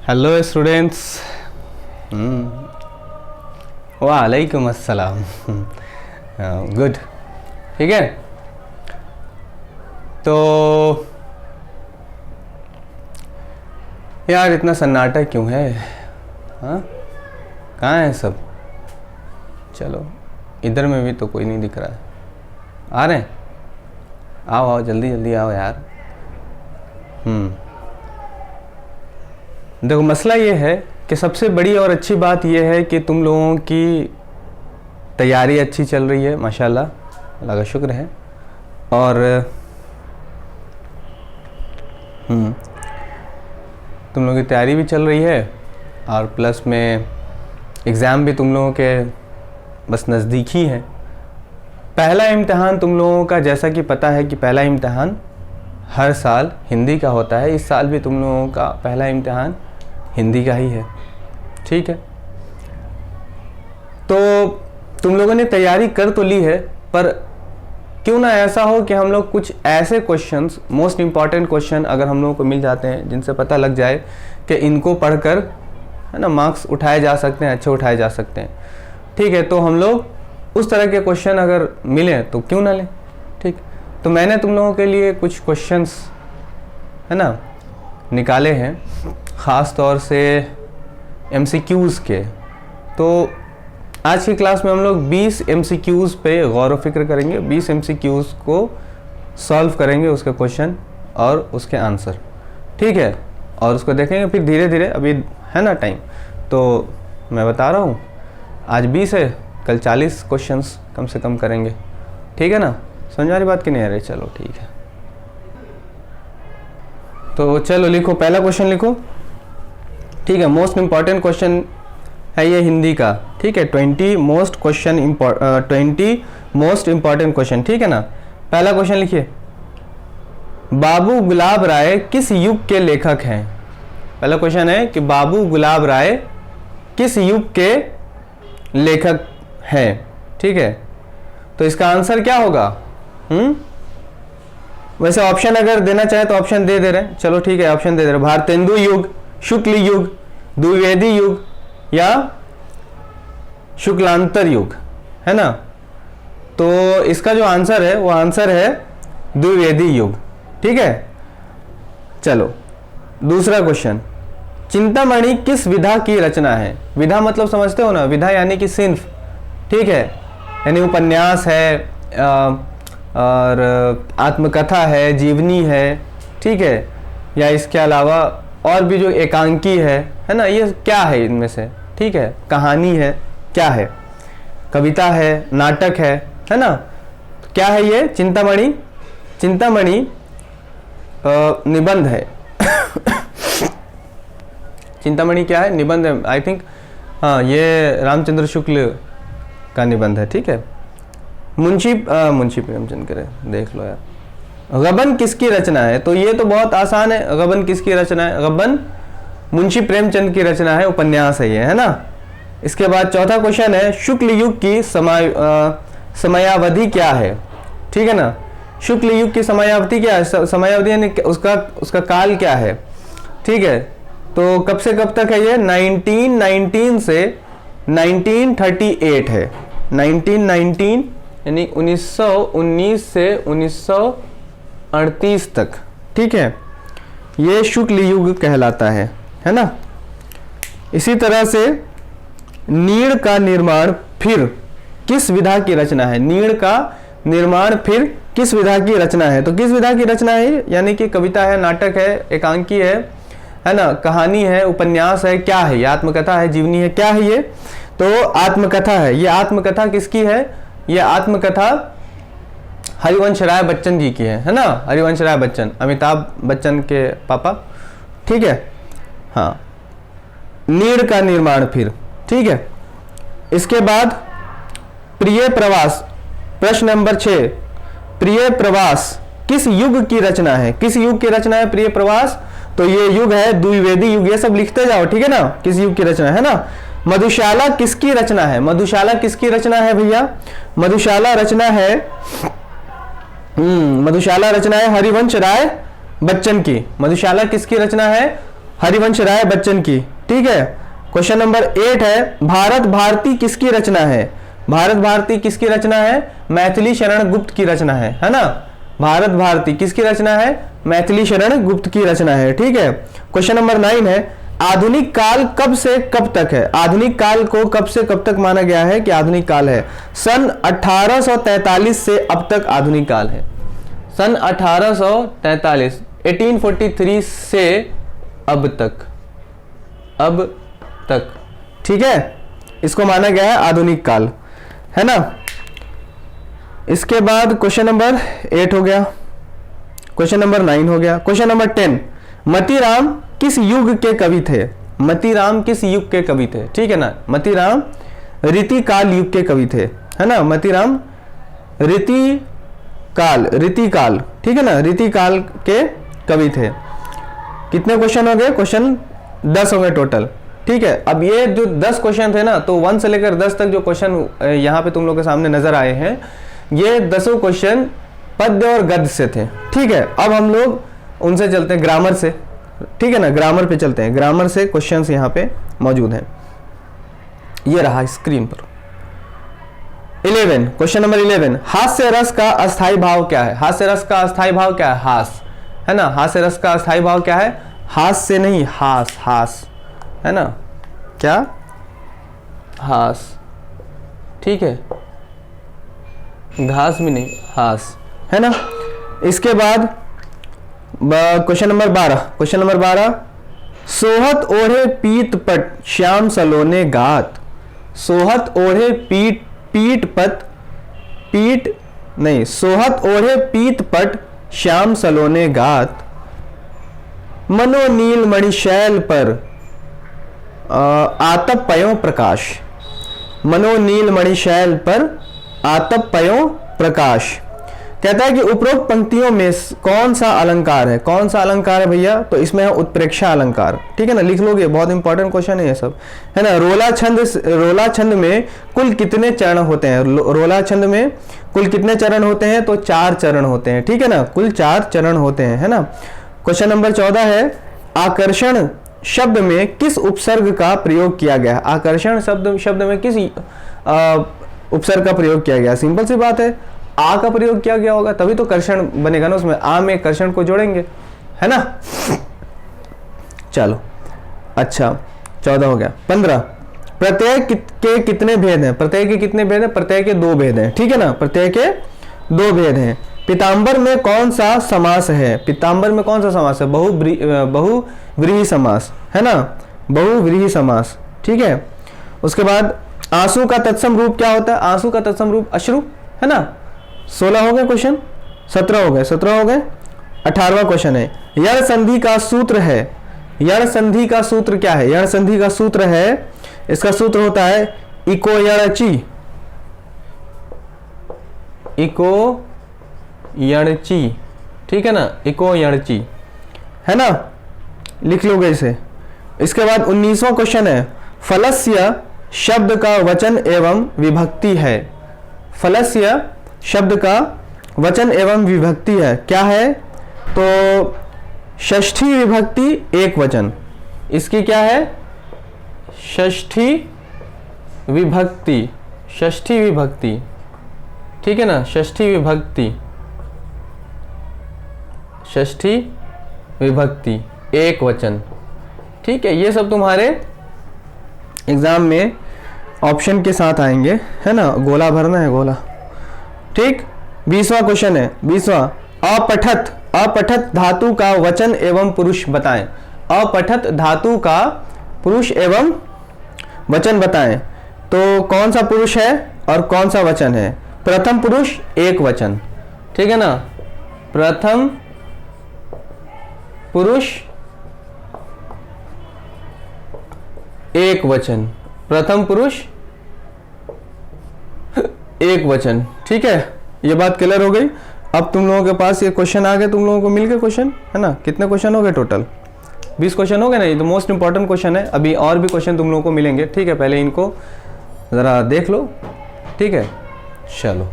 Hello students. वालेकुम अस्सलाम। Good, ठीक है। तो यार इतना सन्नाटा क्यों है? हाँ, कहाँ है सब? चलो, इधर में भी तो कोई नहीं दिख रहा है। आ रहे हैं? आओ आओ, जल्दी जल्दी आओ यार। देखो, मसला ये है कि सबसे बड़ी और अच्छी बात यह है कि तुम लोगों की तैयारी अच्छी चल रही है, माशाल्लाह, अल्लाह का शुक्र है। और तुम लोगों की तैयारी भी चल रही है और प्लस में एग्ज़ाम भी तुम लोगों के बस नज़दीक ही है। पहला इम्तिहान तुम लोगों का, जैसा कि पता है कि पहला इम्तिहान हर साल हिंदी का होता है। इस साल भी तुम लोगों का पहला इम्तिहान हिंदी का ही है, ठीक है। तो तुम लोगों ने तैयारी कर तो ली है, पर क्यों ना ऐसा हो कि हम लोग कुछ ऐसे क्वेश्चंस, मोस्ट इम्पॉर्टेंट क्वेश्चन अगर हम लोगों को मिल जाते हैं जिनसे पता लग जाए कि इनको पढ़कर, है ना, मार्क्स उठाए जा सकते हैं, अच्छे उठाए जा सकते हैं, ठीक है। तो हम लोग उस तरह के क्वेश्चन अगर मिलें तो क्यों ना लें, ठीक। तो मैंने तुम लोगों के लिए कुछ क्वेश्चंस, है ना, निकाले हैं, ख़ास तौर से MCQs के। तो आज की क्लास में हम लोग 20 MCQs पे गौर व फिक्र करेंगे। 20 MCQs को सॉल्व करेंगे, उसके क्वेश्चन और उसके आंसर, ठीक है। और उसको देखेंगे फिर धीरे धीरे, अभी है ना टाइम। तो मैं बता रहा हूँ, आज 20 है, कल 40 क्वेश्चंस कम से कम करेंगे, ठीक है ना। समझ आ रही बात कि नहीं आ रही? चलो ठीक है। तो चलो लिखो, पहला क्वेश्चन लिखो, ठीक है। मोस्ट इम्पॉर्टेंट क्वेश्चन है ये हिंदी का, ठीक है। 20 मोस्ट इम्पॉर्टेंट क्वेश्चन, ठीक है ना। पहला क्वेश्चन लिखिए, बाबू गुलाब राय किस युग के लेखक हैं? पहला क्वेश्चन है कि बाबू गुलाब राय किस युग के लेखक हैं, ठीक है। तो इसका आंसर क्या होगा? वैसे ऑप्शन अगर देना चाहे तो ऑप्शन दे रहे हैं, चलो ठीक है, ऑप्शन दे रहे हैं। भारतेंदु युग, शुक्ल युग, द्विवेदी युग या शुक्लांतर युग, है ना। तो इसका जो आंसर है वो आंसर है द्विवेदी युग, ठीक है। चलो दूसरा क्वेश्चन, चिंतामणि किस विधा की रचना है? विधा मतलब समझते हो ना, विधा यानी कि सिंफ, ठीक है। यानी उपन्यास है और आत्मकथा है, जीवनी है, ठीक है, या इसके अलावा और भी जो एकांकी है ना, ये क्या है इनमें से, ठीक है। कहानी है, क्या है, कविता है, नाटक है ना। क्या है ये? चिंतामणि, चिंतामणि निबंध है। चिंतामणि क्या है? निबंध है, आई थिंक। हाँ, ये रामचंद्र शुक्ल का निबंध है, ठीक है। मुंशी प्रेमचंद करे, देख लो यार। गबन किसकी रचना है? तो ये तो बहुत आसान है, गबन किसकी रचना है? गबन मुंशी प्रेमचंद की रचना है, उपन्यास है ये, है ना। इसके बाद चौथा क्वेश्चन है, शुक्ल युग की समयावधि क्या है? ठीक है ना। शुक्ल युग की समयावधि क्या है? समयावधि यानी उसका काल क्या है, ठीक है। तो कब से कब तक है ये? 1919 से 1938 है। 1919 यानी 1919 से 1938 तक, ठीक है। ये शुक्ल युग कहलाता है ना। इसी तरह से नीड़ का निर्माण फिर किस विधा की रचना है? नीड़ का निर्माण फिर किस विधा की रचना है? तो किस विधा की रचना है? यानी कि कविता है, नाटक है, एकांकी है ना, कहानी है, उपन्यास है, क्या है? ये आत्मकथा है, जीवनी है, क्या है ये? तो आत्मकथा है। ये आत्मकथा किसकी है? ये आत्मकथा हरिवंश राय बच्चन जी की है ना। हरिवंश राय बच्चन, अमिताभ बच्चन के पापा, ठीक है। हाँ, नीड़ का निर्माण फिर, ठीक है। इसके बाद प्रिय प्रवास, प्रश्न नंबर 6, प्रिय प्रवास किस युग की रचना है? किस युग की रचना है प्रिय प्रवास? तो ये युग है द्विवेदी युग। ये सब लिखते जाओ, ठीक है ना, किस युग की रचना है ना। मधुशाला किसकी रचना है? मधुशाला किसकी रचना है भैया? मधुशाला रचना है मधुशाला रचना है हरिवंश राय बच्चन की। मधुशाला किसकी रचना है? हरिवंश राय बच्चन की। ठीक है, क्वेश्चन नंबर 8 है, भारत भारती किसकी रचना है? भारत भारती किसकी रचना है? मैथिली शरण गुप्त की रचना है ना। भारत भारती किसकी रचना है? मैथिली शरण गुप्त की रचना है। ठीक है, क्वेश्चन नंबर 9 है, आधुनिक काल कब से कब तक है? आधुनिक काल को कब से कब तक माना गया है कि आधुनिक काल है? सन 1843 से अब तक आधुनिक काल है। सन 1843, 1843 से अब तक, अब तक। ठीक है, इसको माना गया है आधुनिक काल, है ना। इसके बाद क्वेश्चन नंबर 8 हो गया, क्वेश्चन नंबर 9 हो गया। क्वेश्चन नंबर 10, मतीराम किस युग के कवि थे? मतीराम किस युग के कवि थे? ठीक है ना, मतीराम रीतिकाल युग के कवि थे, है ना। मतीराम रीतिकाल, ठीक है ना, रीतिकाल के कवि थे। कितने क्वेश्चन हो गए? क्वेश्चन 10 हो गए टोटल। ठीक है, अब ये जो 10 क्वेश्चन थे ना, तो 1 से लेकर 10 तक जो क्वेश्चन यहाँ पे तुम लोग के सामने नजर आए हैं, ये 10 क्वेश्चन पद्य और गद्य से थे। ठीक है, अब हम लोग उनसे चलते हैं ग्रामर से। ठीक है ना, ग्रामर पे चलते हैं। ग्रामर से क्वेश्चंस यहाँ पे मौजूद हैं, ये रहा स्क्रीन पर। 11, क्वेश्चन नंबर 11, हास्य रस का अस्थाई भाव क्या है? हास्य रस का अस्थाई भाव क्या है? हास, है ना। हास्य रस का अस्थाई भाव क्या है? हास से नहीं, हास, हास, है ना। क्या? हास, ठीक है, घास भी नहीं, हास, है ना। इसके बाद क्वेश्चन नंबर 12, क्वेश्चन नंबर 12, सोहत ओढ़े पीत पट श्याम सलोने गात। सोहत ओढ़े सोहत ओढ़े पीत पट श्याम सलोने गात, मनोनील मणिशैल पर आतप पयों प्रकाश। मनोनील मणिशैल पर आतप पयों प्रकाश। कहता है कि उपरोक्त पंक्तियों में कौन सा अलंकार है? कौन सा अलंकार है भैया? तो इसमें है उत्प्रेक्षा अलंकार। ठीक है ना, लिख लोगे, बहुत इंपॉर्टेंट क्वेश्चन है ये सब, है ना। रोला छंद में कुल कितने चरण होते हैं? रोला छंद में कुल कितने चरण होते हैं? तो 4 चरण होते हैं। ठीक है ना, कुल 4 चरण होते हैं, है ना। क्वेश्चन नंबर 14 है, आकर्षण शब्द में किस उपसर्ग का प्रयोग किया गया? आकर्षण शब्द में किस उपसर्ग का प्रयोग किया गया? सिंपल सी बात है, आ का प्रयोग किया गया होगा, तभी तो कर्षण बनेगा ना उसमें। आ में कर्षण को जोड़ेंगे, है ना। चलो, अच्छा 14 हो गया। 15, प्रत्यय के कितने भेद हैं? प्रत्यय के कितने भेद हैं? प्रत्यय के 2 भेद हैं। ठीक है ना, प्रत्यय के 2 भेद हैं। पीताम्बर में कौन सा समास है? पीताम्बर में कौन सा समास है? बहुव्रीहि समास, है ना, बहुव्रीहि समास। ठीक है, उसके बाद आंसू का तत्सम रूप क्या होता है? आंसू का तत्सम रूप अश्रु, है ना। 16 हो गए क्वेश्चन, 17 हो गए, 17 हो गए। 18वां क्वेश्चन है, यण संधि का सूत्र है। यण संधि का सूत्र क्या है? यण संधि का सूत्र है, इसका सूत्र होता है इको यणची। इको यणची, ठीक है ना, इको यणची, है ना, लिख लोगे इसे। इसके बाद 19वां क्वेश्चन है, फलस्य शब्द का वचन एवं विभक्ति है। फलस्य शब्द का वचन एवं विभक्ति है, क्या है? तो षष्ठी विभक्ति एक वचन, इसकी क्या है? षष्ठी विभक्ति, षष्ठी विभक्ति, ठीक है ना, षष्ठी विभक्ति, षष्ठी विभक्ति एक वचन। ठीक है, ये सब तुम्हारे एग्जाम में ऑप्शन के साथ आएंगे, है ना। गोला भरना है, गोला। ठीक, 20वां क्वेश्चन है, 20वां, अपठत धातु का वचन एवं पुरुष बताएं। अपठत धातु का पुरुष एवं वचन बताएं। तो कौन सा पुरुष है और कौन सा वचन है? प्रथम पुरुष एक वचन, ठीक है ना, प्रथम पुरुष एक वचन, प्रथम पुरुष एक वचन। ठीक है, ये बात क्लियर हो गई। अब तुम लोगों के पास ये क्वेश्चन आ गए, तुम लोगों को मिल गए क्वेश्चन, है ना। कितने क्वेश्चन हो गए टोटल? 20 क्वेश्चन हो गए ना। ये तो मोस्ट इंपॉर्टेंट क्वेश्चन है, अभी और भी क्वेश्चन तुम लोगों को मिलेंगे। ठीक है, पहले इनको ज़रा देख लो, ठीक है, चलो।